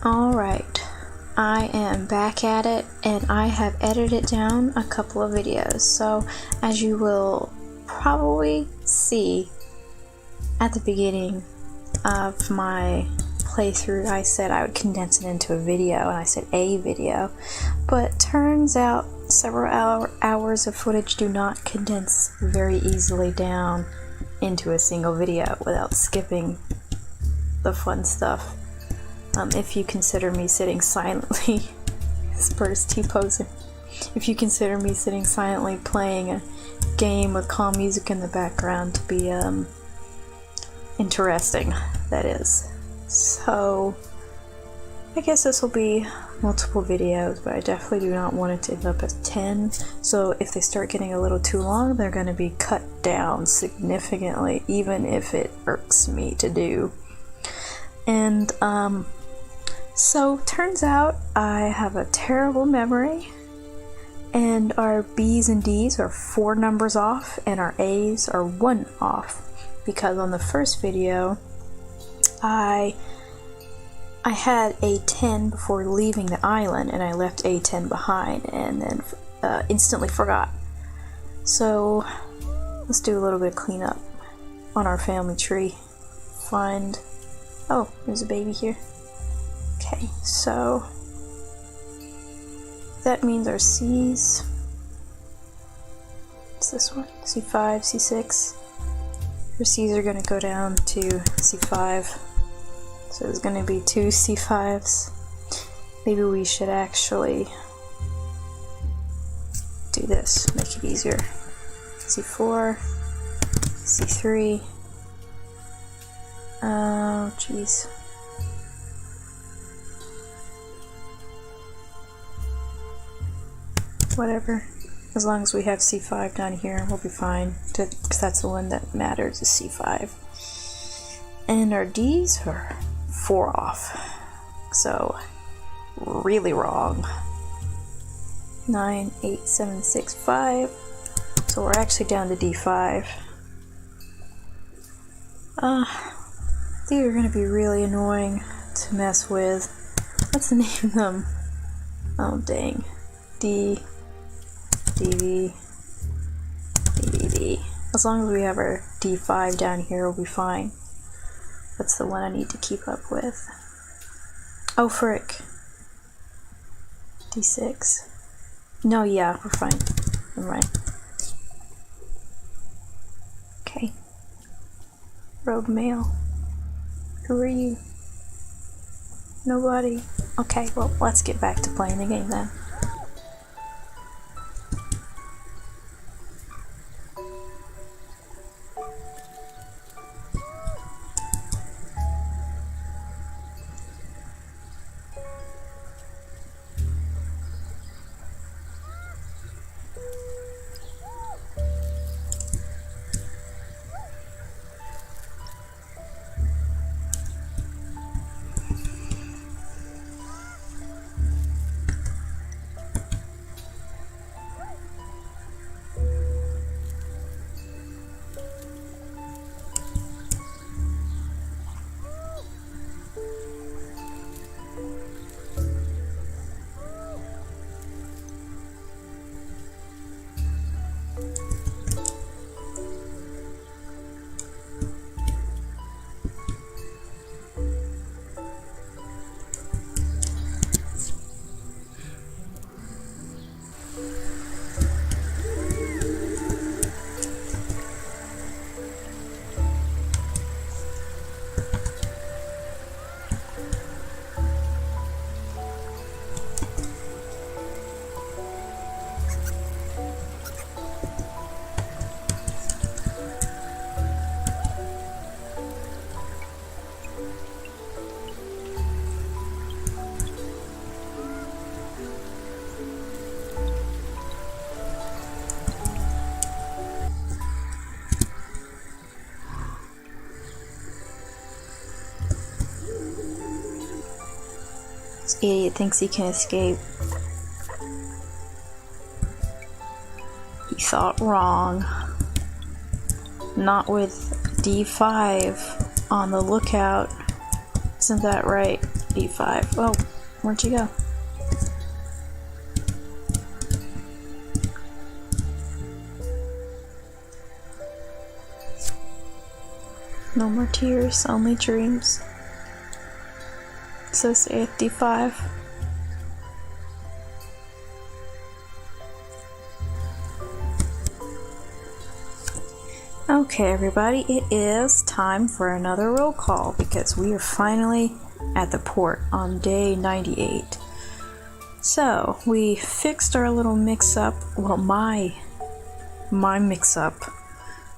Alright, I am back at it and I have edited down a couple of videos. So as you will probably see at the beginning of my playthrough, I said I would condense it into a video, and I said a video, but turns out several hours of footage do not condense very easily down into a single video without skipping the fun stuff. If you consider me sitting silently, this bird's T-posing. If you consider me sitting silently playing a game with calm music in the background to be interesting, that is. So I guess this will be multiple videos, but I definitely do not want it to end up as 10. So if they start getting a little too long, they're going to be cut down significantly, even if it irks me to do. And so turns out I have a terrible memory, and our B's and D's are 4 numbers off and our A's are 1 off, because on the first video I had a 10 before leaving the island and I left a 10 behind and then instantly forgot. So let's do a little bit of cleanup on our family tree. Oh, there's a baby here. Okay, so that means our C's, what's this one? C5, C6. Our C's are going to go down to C5. So there's going to be 2 C5s. Maybe we should actually do this, make it easier. C4, C3. Oh, jeez. Whatever. As long as we have C5 down here, we'll be fine. Because that's the one that matters, is C5. And our D's are 4 off. So, really wrong. 9, 8, 7, 6, 5. So we're actually down to D5. These are going to be really annoying to mess with. Let's name them. Oh, dang. D, DV, DDD. As long as we have our D5 down here, we'll be fine. That's the one I need to keep up with. Oh, frick. D6. No, yeah, we're fine. Never mind. Okay. Rogue male. Who are you? Nobody. Okay, well, let's get back to playing the game then. This idiot thinks he can escape. He thought wrong. Not with D5 on the lookout. Isn't that right? D5. Oh, where'd you go? No more tears, only dreams. So say D5. Okay, everybody, it is time for another roll call because we are finally at the port on day 98. So we fixed our little mix-up. Well, my mix-up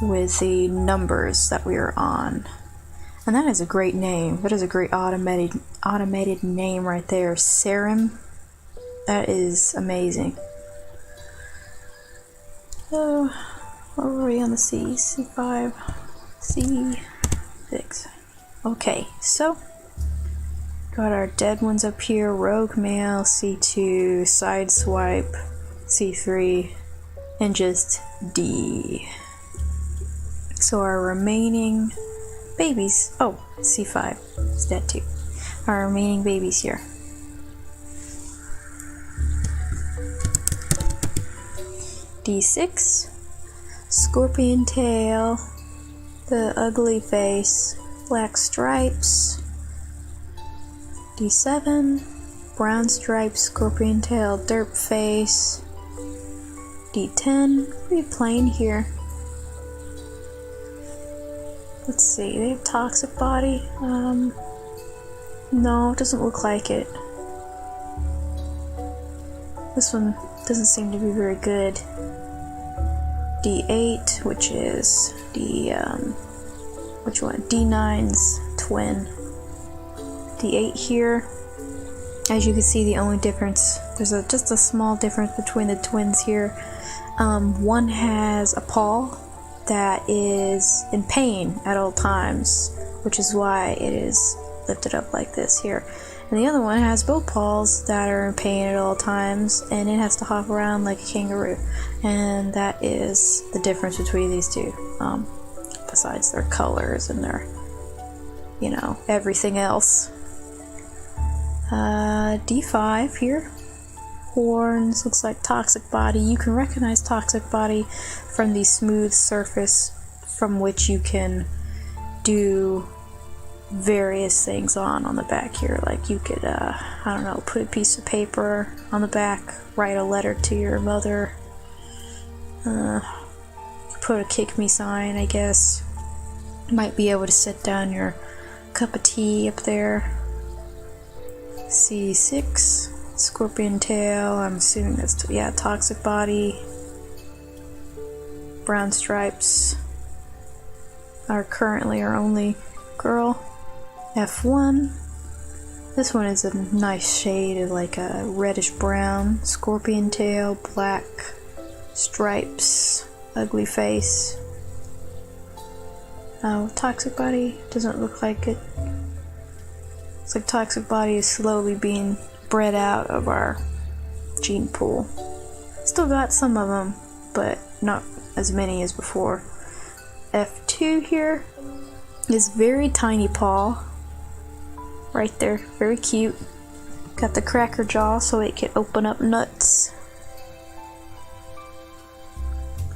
with the numbers that we are on, and that is a great name. That is a great automated name right there, Serum. That is amazing. So where were we on the C? C5, C6. Okay, so got our dead ones up here. Rogue Male, C2, Sideswipe, C3, and just D. So our remaining babies, oh, C5 is dead too. Our remaining babies here. D6, Scorpion Tail, the Ugly Face, Black Stripes. D7, Brown Stripes, Scorpion Tail, Derp Face. D10, pretty plain here. Let's see, they have Toxic Body. No, it doesn't look like it. This one doesn't seem to be very good. D8, which is which one? D9's twin. D8 here. As you can see, the only difference, there's just a small difference between the twins here. One has a paw that is in pain at all times, which is why it is lifted up like this here. And the other one has both paws that are in pain at all times, and it has to hop around like a kangaroo. And that is the difference between these two, besides their colors and their, you know, everything else. D5 here. Horns, looks like Toxic Body. You can recognize Toxic Body from the smooth surface from which you can do various things on the back here. Like you could, I don't know, put a piece of paper on the back, write a letter to your mother, put a kick me sign, I guess. Might be able to set down your cup of tea up there. C6, Scorpion Tail, I'm assuming that's, yeah, Toxic Body. Brown Stripes are currently our only girl. F1, this one is a nice shade of like a reddish brown. Scorpion Tail, Black Stripes, Ugly Face. Toxic Body doesn't look like it. It's like Toxic Body is slowly being bred out of our gene pool. Still got some of them, but not as many as before. F2 here is very tiny paw. Right there, very cute. Got the cracker jaw so it can open up nuts.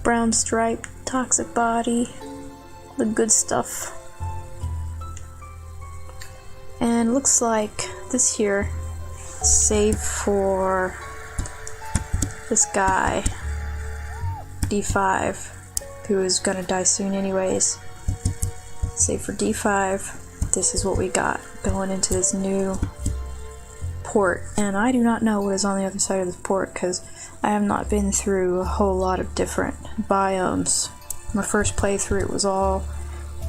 Brown Stripe, Toxic Body, the good stuff. And looks like this here, save for this guy, D5, who is gonna die soon anyways. Save for D5. This is what we got going into this new port, and I do not know what is on the other side of this port because I have not been through a whole lot of different biomes. My first playthrough was all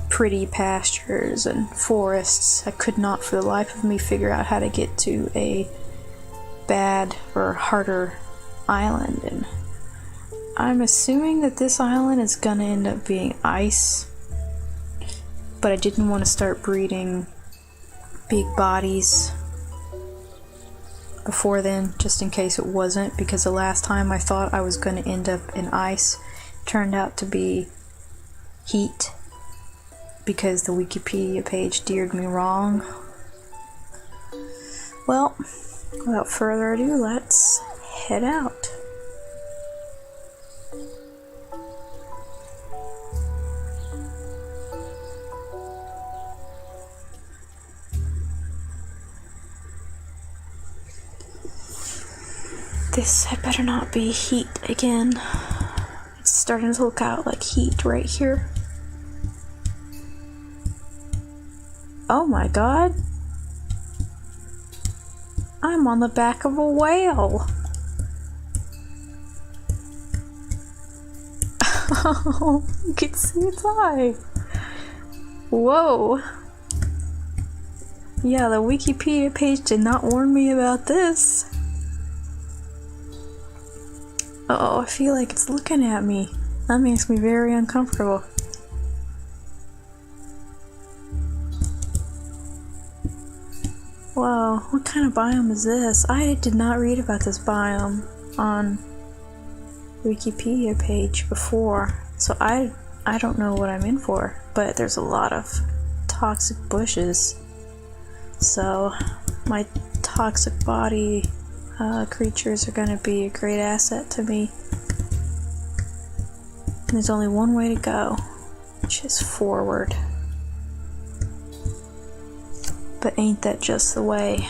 pretty pastures and forests. I could not for the life of me figure out how to get to a bad or harder island, and I'm assuming that this island is gonna end up being ice, but I didn't want to start breeding big bodies before then, just in case it wasn't, because the last time I thought I was going to end up in ice turned out to be heat, because the Wikipedia page steered me wrong. Well, without further ado, let's head out. This had better not be heat again. It's starting to look out like heat right here. Oh my god! I'm on the back of a whale! Oh, you can see its eye! Whoa! Yeah, the Wikipedia page did not warn me about this. Oh, I feel like it's looking at me. That makes me very uncomfortable. Whoa, what kind of biome is this? I did not read about this biome on Wikipedia page before, so I don't know what I'm in for, but there's a lot of toxic bushes, so my toxic body creatures are going to be a great asset to me. And there's only one way to go, which is forward. But ain't that just the way?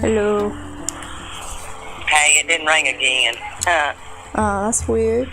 Hello. Hey, it didn't ring again. Oh, that's weird.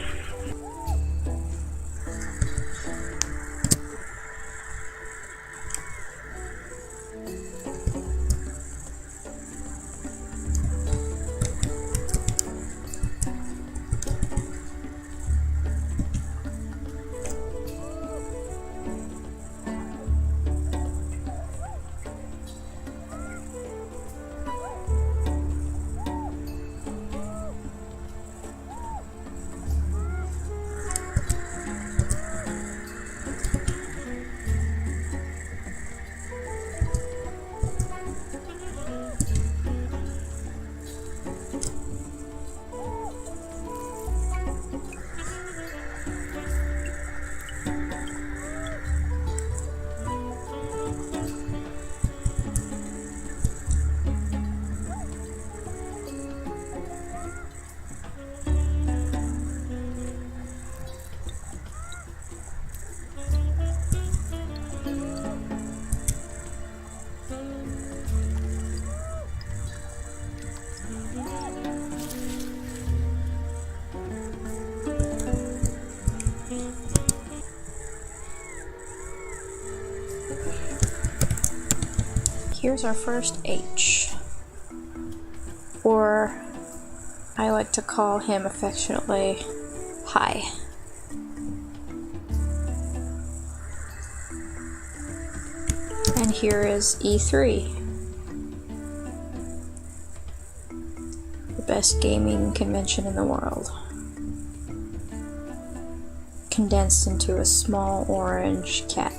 Here's our first H, or I like to call him affectionately Hi. And here is E3, the best gaming convention in the world, condensed into a small orange cat.